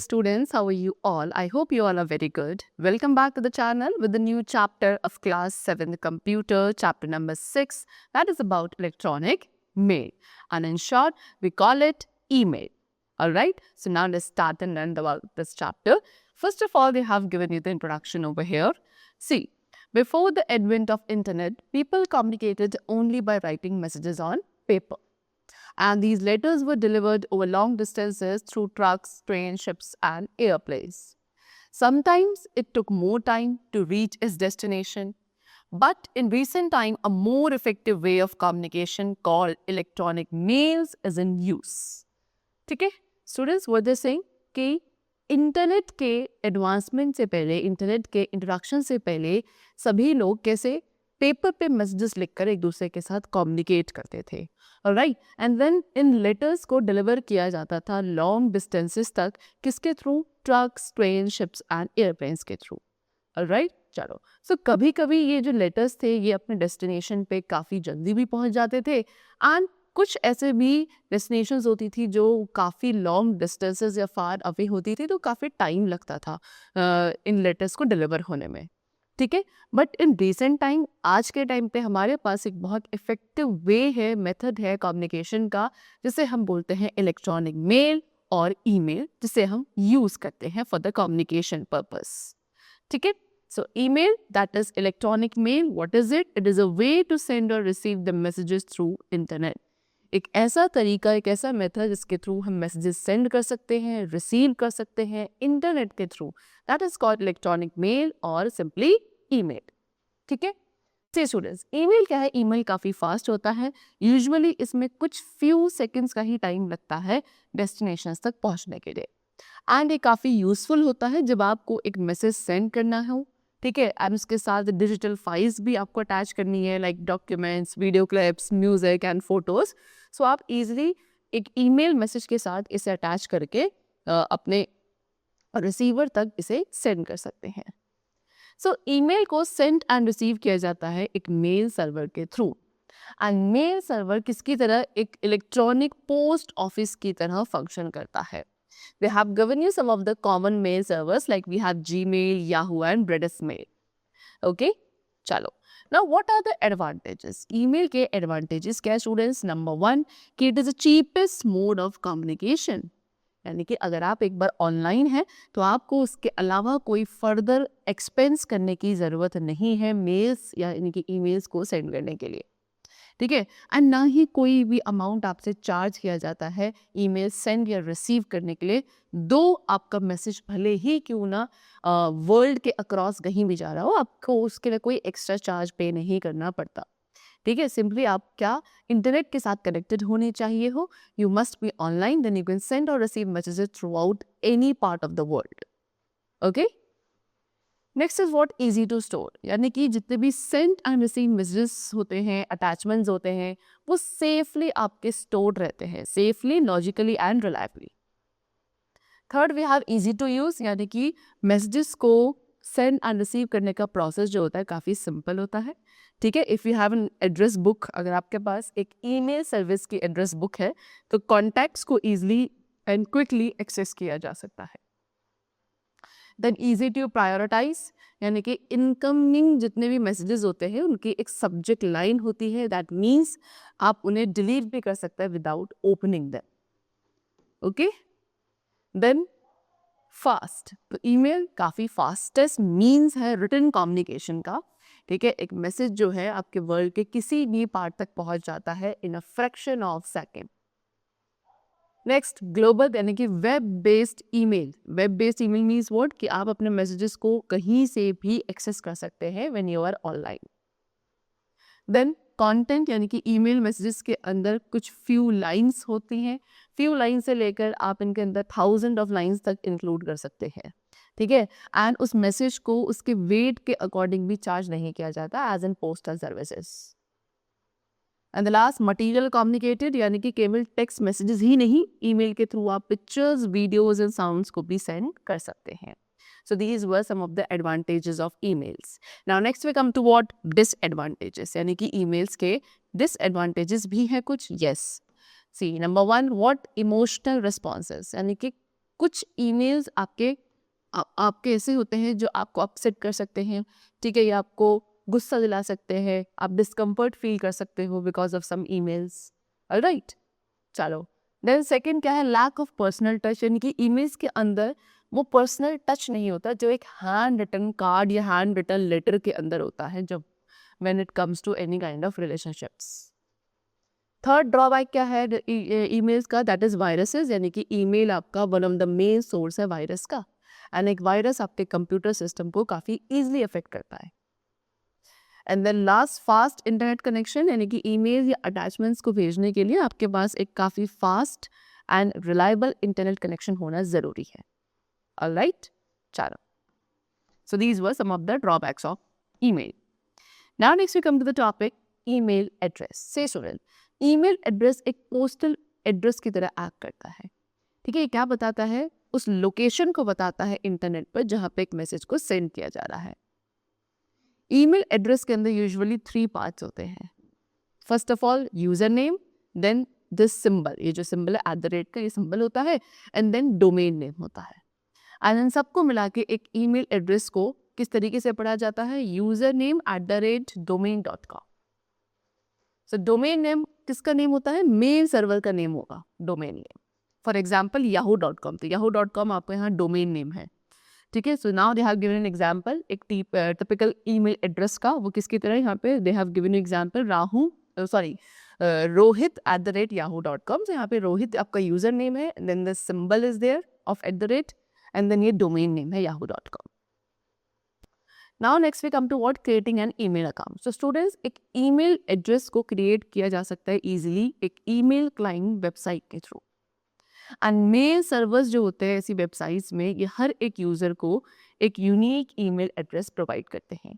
students, how are you all? I hope you all are very good. Welcome back to the channel with the new chapter of class 7 computer, chapter number 6, that is about electronic mail. And in short, we call it email. Alright, so now let's start and learn about this chapter. First of all, they have given you the introduction over here. See, before the advent of internet, people communicated only by writing messages on paper. And these letters were delivered over long distances through trucks, trains, ships and airplanes. Sometimes it took more time to reach its destination, but in recent time, a more effective way of communication called electronic mails is in use. ठीक है students what they're saying कि internet के advancement से पहले, internet के introduction से पहले सभी लोग कैसे पेपर पे मैसेजेस लिखकर एक दूसरे के साथ कम्युनिकेट करते थे, ऑलराइट, एंड देन इन लेटर्स को डिलीवर किया जाता था लॉन्ग डिस्टेंसेस तक, किसके through? Trucks, train, ships and airplanes के थ्रू, ऑलराइट। चलो, सो कभी कभी ये जो लेटर्स थे ये अपने डेस्टिनेशन पे काफ़ी जल्दी भी पहुंच जाते थे, एंड कुछ ऐसे भी डेस्टिनेशंस होती थी जो काफ़ी लॉन्ग डिस्टेंसेस या फार अवे होती थी, तो काफ़ी टाइम लगता था इन लेटर्स को डिलीवर होने में, ठीक है। बट इन रिसेंट टाइम, आज के टाइम पे हमारे पास एक बहुत इफेक्टिव वे है, मेथड है कम्युनिकेशन का, जिसे हम बोलते हैं इलेक्ट्रॉनिक मेल और ईमेल, जिसे हम यूज़ करते हैं फॉर द कम्युनिकेशन पर्पस, ठीक है। So email, that is electronic mail, what is it? It is a way to send or receive the messages through internet. एक ऐसा तरीका, एक ऐसा मेथड जिसके थ्रू हम मैसेजेस सेंड कर सकते हैं, रिसीव कर सकते हैं इंटरनेट के through, that is called electronic mail और सिंपली ईमेल, ठीक है। स्टूडेंट्स, ईमेल क्या है? ईमेल काफ़ी फास्ट होता है, यूजुअली इसमें कुछ फ्यू सेकंड्स का ही टाइम लगता है डेस्टिनेशन तक पहुंचने के लिए, एंड ये काफ़ी यूजफुल होता है जब आपको एक मैसेज सेंड करना हो, ठीक है, एंड उसके साथ डिजिटल फाइल्स भी आपको अटैच करनी है, like documents, video clips, music and photos. So आप इजीली एक ईमेल मैसेज के साथ इसे अटैच करके अपने रिसीवर तक इसे सेंड कर सकते हैं। सो ईमेल को सेंड एंड रिसीव किया जाता है एक मेल सर्वर के थ्रू, एंड मेल सर्वर किसकी तरह? एक इलेक्ट्रॉनिक पोस्ट ऑफिस की तरह फंक्शन करता है। They have given you some of the common mail servers, like we have Gmail, Yahoo and Redis Mail. Okay, चलो। Now what are the advantages? Email के advantages क्या students? Number one, कि it is the cheapest mode of communication. यानी कि अगर आप एक बार online हैं तो आपको उसके अलावा कोई फर्दर एक्सपेंस करने की ज़रूरत नहीं है मेल्स यानी कि ईमेल्स को सेंड करने के लिए, ठीक है, एंड ना ही कोई भी अमाउंट आपसे चार्ज किया जाता है ईमेल सेंड या रिसीव करने के लिए, दो आपका मैसेज भले ही क्यों ना वर्ल्ड के अक्रॉस कहीं भी जा रहा हो, आपको उसके लिए कोई एक्स्ट्रा चार्ज पे नहीं करना पड़ता, ठीक है। सिंपली आप क्या इंटरनेट के साथ कनेक्टेड होने चाहिए हो, you must be online, then you can send or receive messages throughout any part of the world, okay. Next is what? Easy to store, यानी कि जितने भी सेंड एंड रिसीव मैसेजेस होते हैं, अटैचमेंट्स होते हैं, वो सेफली आपके स्टोर्ड रहते हैं, safely, logically and reliably. Third, we have easy to use, यानी कि मैसेजेस को सेंड एंड रिसीव करने का प्रोसेस जो होता है काफ़ी सिंपल होता है, ठीक है। If you have an address book, अगर आपके पास एक ईमेल सर्विस की एड्रेस बुक है तो कॉन्टैक्ट्स को ईजिली एंड क्विकली एक्सेस किया जा सकता है। देन ईजी टू प्रायोरिटाइज, यानी कि इनकमिंग जितने भी मैसेजेस होते हैं उनकी एक सब्जेक्ट लाइन होती है, दैट मीन्स आप उन्हें डिलीट भी कर सकते हैं without opening them, okay. Then fast, तो ईमेल काफ़ी फास्टेस्ट मीन्स है रिटन कम्युनिकेशन का, ठीक है। एक मैसेज जो है आपके वर्ल्ड के किसी भी पार्ट तक पहुंच जाता है in a fraction of second. Next, global, यानी कि web based email. Web based email means what? कि आप अपने मैसेजेस को कहीं से भी एक्सेस कर सकते हैं when you are online. Then content, यानी कि ईमेल मैसेजेस के अंदर कुछ फ्यू लाइंस होती हैं, फ्यू लाइन से लेकर आप इनके अंदर थाउजेंड ऑफ लाइंस तक इंक्लूड कर सकते हैं, ठीक है, एंड उस मैसेज को उसके वेट के अकॉर्डिंग भी चार्ज नहीं किया जाता as an postal services. And the last, material communicated, यानी कि केवल टेक्स्ट मैसेजेस ही नहीं, ईमेल के थ्रू आप पिक्चर्स, वीडियोस एंड साउंड्स को भी सेंड कर सकते हैं। So these were some of the advantages of emails. Now next we come to what? Disadvantages, यानी कि emails के disadvantages भी हैं कुछ, yes. See, number one, what? Emotional responses, यानी कि कुछ ईमेल्स आपके ऐसे होते हैं जो आपको अपसेट कर सकते हैं, ठीक है, या आपको गुस्सा दिला सकते हैं, आप डिस्कम्फर्ट फील कर सकते हो because of some emails. Alright, चलो। देन सेकंड क्या है, लैक ऑफ पर्सनल टच, यानी कि ईमेल्स के अंदर वो पर्सनल टच नहीं होता जो एक हैंड रिटन कार्ड या हैंड रिटन लेटर के अंदर होता है जब when it comes to any kind of relationships. Third drawback क्या है ईमेल्स का, दैट इज वायरसेस, यानी कि ईमेल आपका one of the main source है वायरस का, एंड एक वायरस आपके कंप्यूटर सिस्टम को काफ़ी ईजिली अफेक्ट करता है। And then last, fast internet connection, यानी कि ईमेल या अटैचमेंट्स को भेजने के लिए आपके पास एक काफ़ी fast and reliable internet connection होना ज़रूरी है। ऑलराइट, चलो। So these were some of the drawbacks of email. Now next we come to the topic email address. Say student, email address एक पोस्टल एड्रेस की तरह एक्ट करता है, ठीक है। ये क्या बताता है, उस लोकेशन को बताता है इंटरनेट पर जहाँ पे एक मैसेज को सेंड किया जा रहा है। ईमेल एड्रेस के अंदर यूजुअली 3 पार्ट्स होते हैं। First of all user name, then this symbol, ये जो सिंबल है @ का, ये सिंबल होता है, एंड देन डोमेन नेम होता है। एंड इन सबको मिला के एक ईमेल एड्रेस को किस तरीके से पढ़ा जाता है, user name @domain.com। So domain name किसका नेम होता है, मेल सर्वर का नेम होगा domain name. For example yahoo.com, तो yahoo.com आपको यहाँ डोमेन नेम है, ठीक है। So now they have given an example एक टिपिकल ईमेल एड्रेस का, वो किसकी तरह, यहाँ पे they have given example Rohit @yahoo.com। तो यहाँ पे रोहित आपका यूजर नेम है, then the symbol is there of @ and then ये डोमेन नेम है yahoo.com। Now next we come to what, creating an email account. So students, एक ईमेल एड्रेस को create किया जा सकता है इजीली एक ईमेल क्लाइंट वेबसाइट के थ्रू। एंड मेल सर्वर्स जो होते हैं ऐसी वेबसाइट्स में, ये हर एक यूजर को एक यूनिक ईमेल एड्रेस प्रोवाइड करते हैं।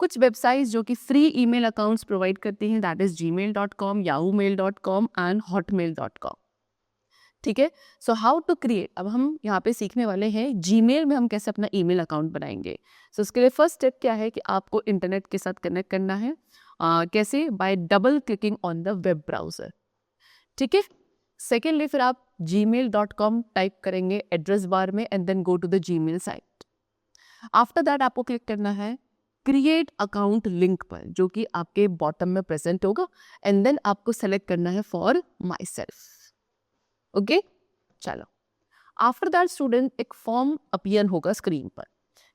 कुछ वेबसाइट्स जो कि फ्री ईमेल अकाउंट्स प्रोवाइड करती हैं, that is gmail.com, yahoomail.com and hotmail.com, ठीक है। सो हाउ टू क्रिएट, अब हम यहाँ पे सीखने वाले हैं जीमेल में हम कैसे अपना ईमेल अकाउंट बनाएंगे। सो उसके लिए फर्स्ट स्टेप क्या है कि आपको इंटरनेट के साथ कनेक्ट करना है। कैसे, bye double clicking on the web browser, ठीक है। सेकेंडली फिर आप gmail.com टाइप करेंगे एड्रेस बार में, and then go to the Gmail site. After that आपको क्लिक करना है क्रिएट अकाउंट लिंक पर, जो कि आपके बॉटम में प्रेजेंट होगा, एंड देन आपको सेलेक्ट करना है फॉर माई सेल्फ। ओके, चलो। आफ्टर दैट स्टूडेंट एक फॉर्म अपीयर होगा स्क्रीन पर,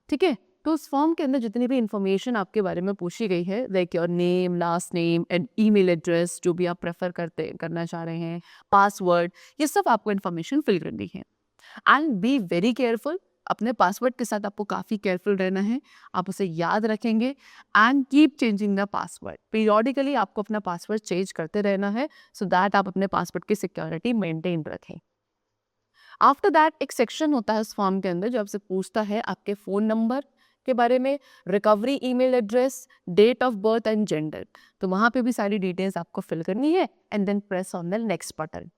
ठीक है। तो उस फॉर्म के अंदर जितनी भी इंफॉर्मेशन आपके बारे में पूछी गई है, like your name, last name and email address, जो भी आप प्रेफर करना चाह रहे हैं, पासवर्ड, ये सब आपको इन्फॉर्मेशन फिल करनी है। एंड बी वेरी केयरफुल, अपने पासवर्ड के साथ आपको काफ़ी केयरफुल रहना है, आप उसे याद रखेंगे। And keep changing the password, periodically आपको अपना पासवर्ड चेंज करते रहना है, सो दैट आप अपने पासवर्ड की सिक्योरिटी मेंटेन रखें। आफ्टर दैट एक सेक्शन होता है उस फॉर्म के अंदर जो आपसे पूछता है आपके फ़ोन नंबर के बारे में, recovery email address, date of birth and gender. तो वहाँ पे भी सारी डिटेल्स आपको फिल करनी है, and then press on the next button,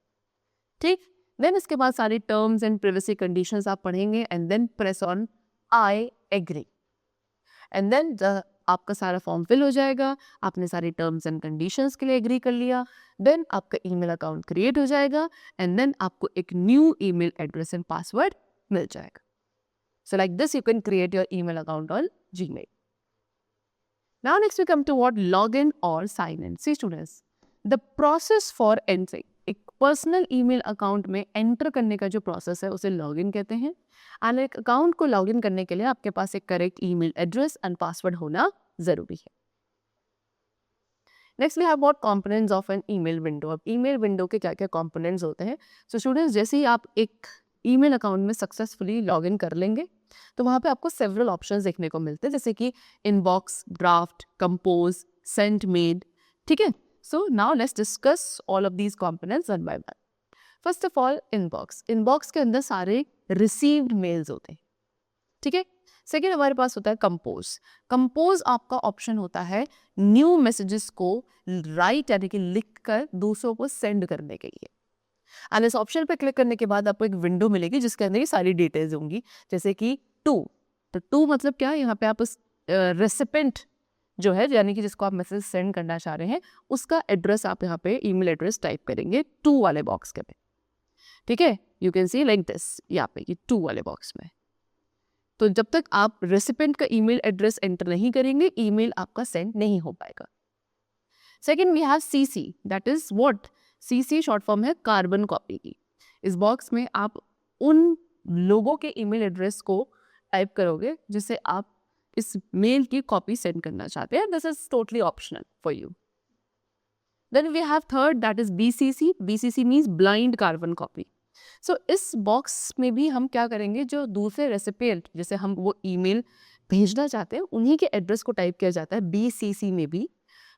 ठीक। देन इसके बाद सारी टर्म्स एंड प्राइवेसी कंडीशंस आप पढ़ेंगे, and then press on I agree, and then आपका सारा फॉर्म फिल हो जाएगा। आपने सारी टर्म्स एंड कंडीशंस के लिए एग्री कर लिया, देन आपका ईमेल अकाउंट क्रिएट हो जाएगा, एंड देन आपको एक new email address and password मिल जाएगा। So like this you can create your email account on Gmail. Now next we come to what, login or sign in. See students, the process for entering एक personal email account में enter करने का जो process है उसे login कहते हैं। And एक अकाउंट को लॉगिन करने के लिए आपके पास एक correct email address and password होना जरूरी है। Next we have what, components of an email window. अब ईमेल विंडो के क्या क्या कंपोनेंट्स होते हैं। सो स्टूडेंट्स, जैसे ही आप एक ईमेल अकाउंट में सक्सेसफुली लॉगिन कर लेंगे तो वहाँ पे आपको सेवरल ऑप्शंस देखने को मिलते हैं, जैसे कि inbox, draft, compose, send made, ठीक है। So now let's discuss all of these components one by one. First of all inbox, inbox के अंदर सारे रिसीव्ड मेल्स होते हैं, ठीक है। सेकेंड हमारे पास होता है कंपोज। कंपोज आपका ऑप्शन होता है न्यू मैसेजेस को राइट यानी कि लिख कर दूसरों को सेंड करने के लिए। एंड इस ऑप्शन पे क्लिक करने के बाद आपको एक विंडो मिलेगी जिसके अंदर ये सारी डिटेल्स होंगी, जैसे कि टू, तो टू मतलब क्या है, यहाँ पे आप उस रेसिपेंट जो है यानी कि जिसको आप मैसेज सेंड करना चाह रहे हैं उसका एड्रेस आप यहाँ पे ईमेल एड्रेस टाइप करेंगे टू वाले बॉक्स के पे। ठीक है, you can see like this, यहाँ पे ये 2 वाले बॉक्स में। तो जब तक आप रेसिपेंट का ईमेल एड्रेस एंटर नहीं करेंगे, ईमेल आपका सेंड नहीं हो पाएगा। Second we have CC, that is what, CC short form है कार्बन कॉपी की। इस बॉक्स में आप उन लोगों के ईमेल एड्रेस को टाइप करोगे जिससे आप इस मेल की कॉपी सेंड करना चाहते हैं। This is totally optional for you. Then we have third, that is BCC. BCC means blind carbon copy. So इस बॉक्स में भी हम क्या करेंगे, जो दूसरे रेसिपिएंट जैसे हम वो ईमेल भेजना चाहते हैं उन्हीं के एड्रेस को टाइप किया जाता है बीसीसी में भी,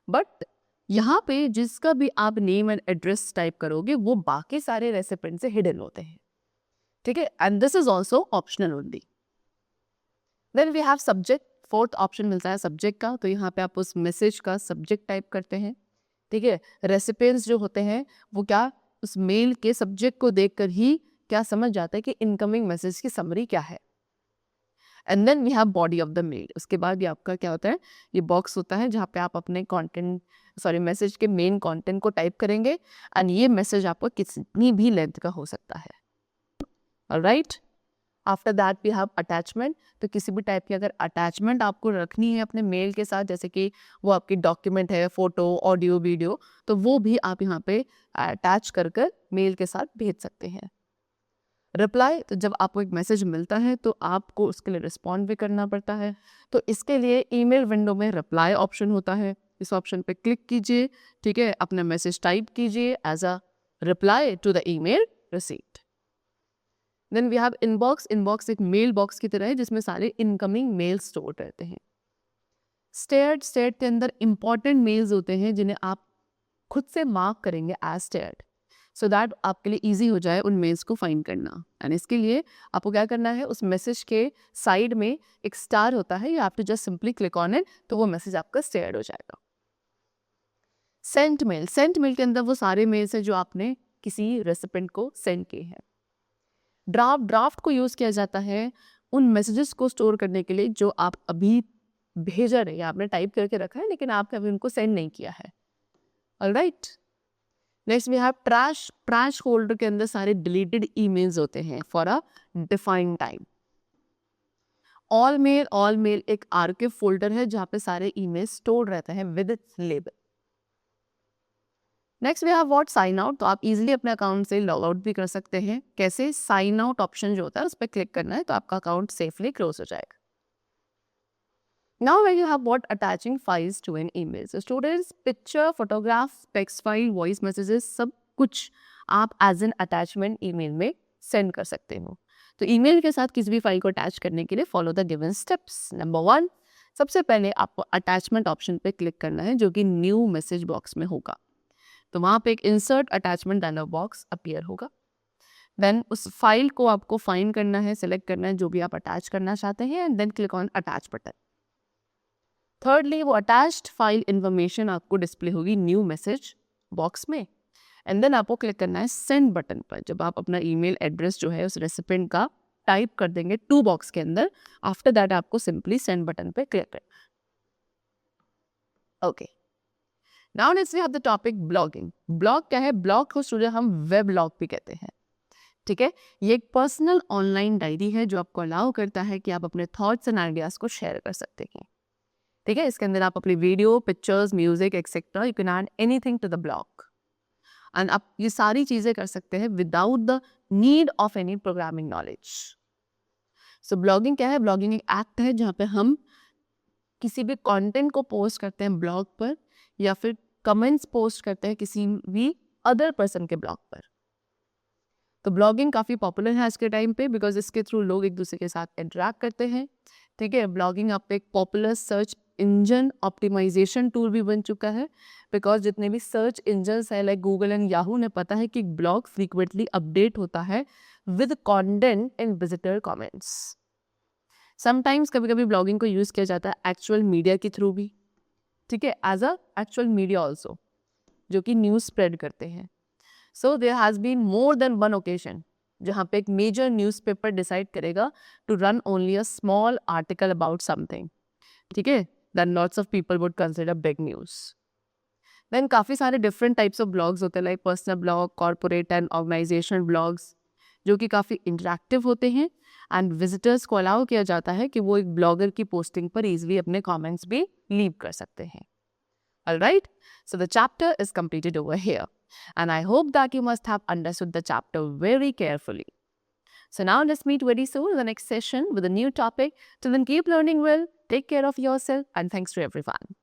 बट यहाँ पे जिसका भी आप नेम एंड एड्रेस टाइप करोगे वो बाकी सारे रेसिपिएंट से हिडन होते हैं, ठीक है, and this is also optional only. Then we have subject, fourth option मिलता है सब्जेक्ट का, तो यहाँ पे आप उस मैसेज का सब्जेक्ट टाइप करते हैं, ठीक है। रेसिपिएंट्स जो होते हैं वो क्या उस मेल के सब्जेक्ट को देखकर ही क्या समझ जाता है कि इनकमिंग मैसेज की समरी क्या है। And then we have body of the mail. उसके बाद ये आपका क्या होता है, ये बॉक्स होता है जहाँ पे आप अपने कंटेंट मैसेज के मेन कंटेंट को टाइप करेंगे, एंड ये मैसेज आपको कितनी भी लेंथ का हो सकता है। Alright, after that we have attachment. तो किसी भी टाइप की अगर अटैचमेंट आपको रखनी है अपने मेल के साथ, जैसे कि वो आपकी डॉक्यूमेंट है, फोटो, ऑडियो, वीडियो, तो वो भी आप यहाँ पे अटैच कर कर मेल के साथ भेज सकते हैं। रिप्लाई, तो जब आपको एक मैसेज मिलता है तो आपको उसके लिए रिस्पॉन्ड भी करना पड़ता है, तो इसके लिए ईमेल विंडो में रिप्लाई ऑप्शन होता है, इस ऑप्शन पे क्लिक कीजिए, ठीक है, अपना मैसेज टाइप कीजिए as a reply to the email received. Then we have inbox. Inbox एक मेल बॉक्स की तरह है जिसमें सारे इनकमिंग मेल स्टोर रहते हैं। स्टेयर्ड, स्टेयर्ड के अंदर इंपॉर्टेंट मेल्स होते हैं जिन्हें आप खुद से मार्क करेंगे एज स्टेयर्ड, सो दैट आपके लिए इजी हो जाए उन मेल्स को फाइंड करना। एंड इसके लिए आपको क्या करना है, उस मैसेज के साइड में एक स्टार होता है, you have to just simply click on it, तो वो मैसेज आपका स्टेयर्ड हो जाएगा। सेंट मेल, सेंट मेल के अंदर वो सारे मेल्स हैं जो आपने किसी रेसिपेंट को सेंड किए हैं। ड्राफ्ट, ड्राफ्ट को यूज किया जाता है उन मैसेजेस को स्टोर करने के लिए जो आप अभी भेजा नहीं, आपने टाइप करके रखा है लेकिन आपने अभी उनको सेंड नहीं किया है। Alright, next we have trash. Trash folder के अंदर सारे डिलीटेड ईमेल्स होते हैं for a defined time. All mail, all mail एक आर्काइव फोल्डर है जहाँ पे सारे ईमेल स्टोर रहते हैं with its label. Next we have what, sign out. तो आप इजीली अपने अकाउंट से लॉग आउट भी कर सकते हैं। कैसे, साइन आउट ऑप्शन जो होता है उस पर क्लिक करना है तो आपका अकाउंट सेफली क्लोज हो जाएगा। Now when you have what, attaching files to an email. So students, picture, photograph, text file, voice messages, सब कुछ आप एज एन अटैचमेंट ईमेल में सेंड कर सकते हो। तो ईमेल के साथ किसी भी फाइल को अटैच करने के लिए follow the given steps. Number 1, सबसे पहले आपको अटैचमेंट ऑप्शन पे क्लिक करना है जो कि न्यू मैसेज बॉक्स में होगा। तो वहाँ पे एक insert attachment dialog box appear होगा। देन उस फाइल को आपको फाइंड करना है, सेलेक्ट करना है जो भी आप अटैच करना चाहते हैं, and then click on attach button. Thirdly, वो अटैच्ड फाइल इन्फॉर्मेशन आपको डिस्प्ले होगी न्यू मैसेज बॉक्स में, एंड देन आपको क्लिक करना है सेंड बटन पर। जब आप अपना ईमेल एड्रेस जो है उस रेसिपिएंट का टाइप कर देंगे टू बॉक्स के अंदर, आफ्टर दैट आपको सिंपली सेंड बटन पे क्लिक करना। Okay, now let's we have the topic blogging. Blog क्या है? ब्लॉग को स्टूडेंट हम वेब ब्लॉग भी कहते हैं, ठीक है। ये एक पर्सनल ऑनलाइन डायरी है जो आपको अलाउ करता है कि आप अपने थॉट्स एंड आइडियाज को शेयर कर सकते हैं, ठीक है। इसके अंदर आप अपनी video, pictures, music etcetera, you can add anything to the blog, and आप ये सारी चीजें कर सकते हैं without the need of any programming knowledge. So blogging क्या है? ब्लॉगिंग एक एक्ट है जहाँ पे हम किसी भी कंटेंट को पोस्ट करते हैं ब्लॉग पर, या फिर कमेंट्स पोस्ट करते हैं किसी भी अदर पर्सन के ब्लॉग पर। तो ब्लॉगिंग काफ़ी पॉपुलर है आज के टाइम पे बिकॉज इसके थ्रू लोग एक दूसरे के साथ इंटरेक्ट करते हैं, ठीक है। ब्लॉगिंग अब एक popular search engine optimization tool भी बन चुका है बिकॉज जितने भी सर्च इंजन्स है लाइक गूगल एंड याहू ने पता है कि ब्लॉग फ्रीक्वेंटली अपडेट होता है with content and visitor comments. Sometimes कभी कभी ब्लॉगिंग को यूज़ किया जाता है एक्चुअल मीडिया के थ्रू भी, ठीक है, as a actual media also जो कि न्यूज़ स्प्रेड करते हैं। So there has been more than one occasion जहाँ पे एक मेजर न्यूज़पेपर डिसाइड करेगा to run only a small article about something, ठीक है, then lots of people would consider big news. Then काफ़ी सारे डिफरेंट टाइप्स ऑफ ब्लॉग्स होते हैं like personal blog, corporate and organisation blogs, जो कि काफ़ी इंटरेक्टिव होते हैं एंड विजिटर्स को अलाउ किया जाता है कि वो एक ब्लॉगर की पोस्टिंग पर ईजिली अपने कमेंट्स भी लीव कर सकते हैं. Alright, so the chapter is completed over here, and I hope that you must have understood the chapter very carefully. So now let's meet very soon in the next session with a new topic. Till then, keep learning well, take care of yourself, and thanks to everyone.